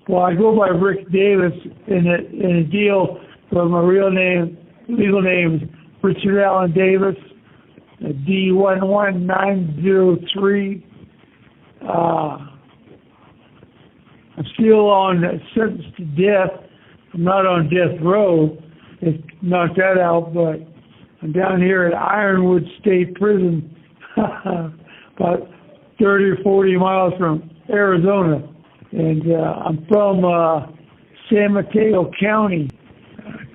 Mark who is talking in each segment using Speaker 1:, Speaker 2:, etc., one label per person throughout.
Speaker 1: Well, I go by Rick Davis in a deal, but my legal name is Richard Allen Davis, D11903. I'm still on sentence to death. I'm not on death row. They knocked that out, but I'm down here at Ironwood State Prison, about 30 or 40 miles from Arizona. And I'm from San Mateo County,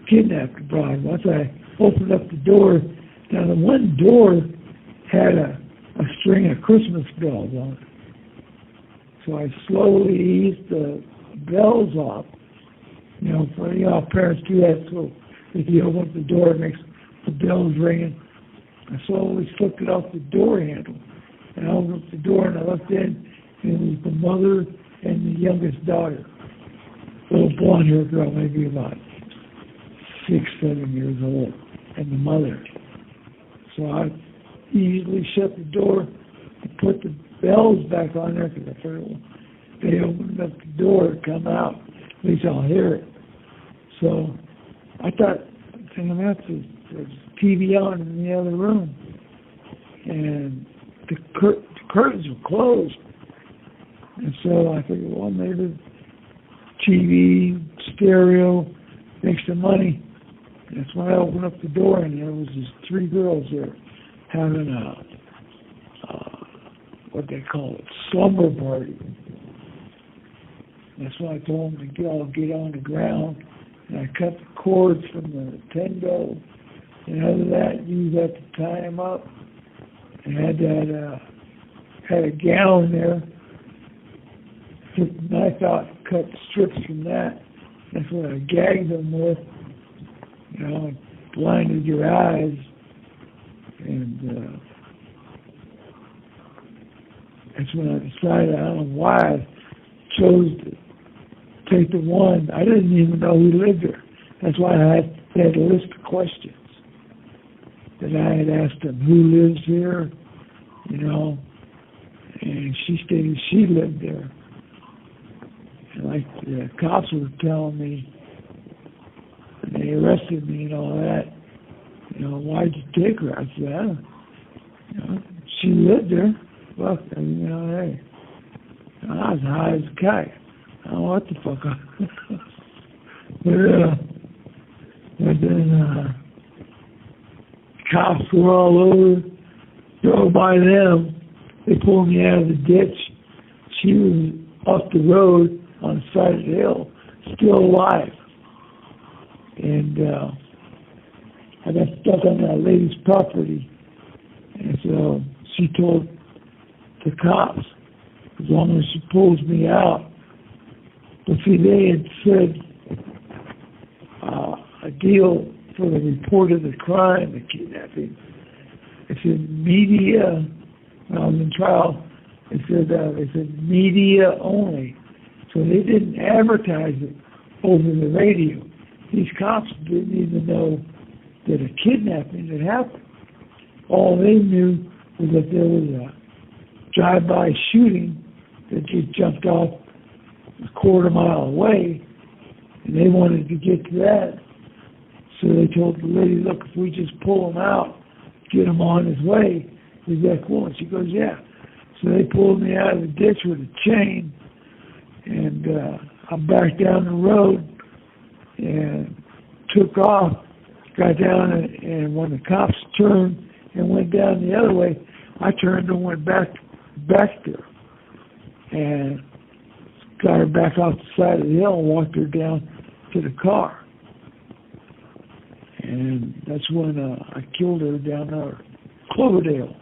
Speaker 1: kidnapped abroad. Once I opened up the door, now the one door had a string of Christmas bells on it. So I slowly eased the bells off. Parents do that, so if you open up the door, it makes the bells ringing. I slowly slipped it off the door handle. And I opened up the door and I looked in, and it was the mother and the youngest daughter. Little blonde-haired girl, maybe about 6, 7 years old, and the mother. So I easily shut the door and put the bells back on there because I figured, well, they opened up the door to come out. At least I'll hear it. So I thought, there's TV on in the other room. And the curtains were closed. And so I figured, well, maybe TV, stereo, make some money. That's when I opened up the door, and there was these 3 girls there having what they call it, slumber party. That's why I told them to all get on the ground, and I cut the cords from the tendo, and other than that, used that to tie them up, and had a gown there. Took the knife out, cut strips from that. That's what I gagged them with. Blinded your eyes, and that's when I decided, I don't know why I chose to take the one. I didn't even know who lived there. That's why they had a list of questions that I had asked them, who lives here, and she stated she lived there. And like the cops were telling me, and they arrested me and all that, why'd you take her? I said, she lived there. Fuck, hey, I was high as a kite. I don't know what the fuck but then cops were all over, drove by them. They pulled me out of the ditch. She was off the road on the side of the hill, still alive. And I got stuck on that lady's property. And so she told the cops, as long as she pulls me out. But see, they had said a deal for the report of the crime, the kidnapping. It said media, when I was in trial, they said media only. So they didn't advertise it over the radio. These cops didn't even know that a kidnapping had happened. All they knew was that there was a drive-by shooting that just jumped off a quarter mile away, and they wanted to get to that. So they told the lady, look, if we just pull him out, get him on his way, is that cool? And she goes, yeah. So they pulled me out of the ditch with a chain, and I backed down the road and took off, got down, and when the cops turned and went down the other way, I turned and went back there and got her back off the side of the hill and walked her down to the car. And that's when I killed her down there, Cloverdale.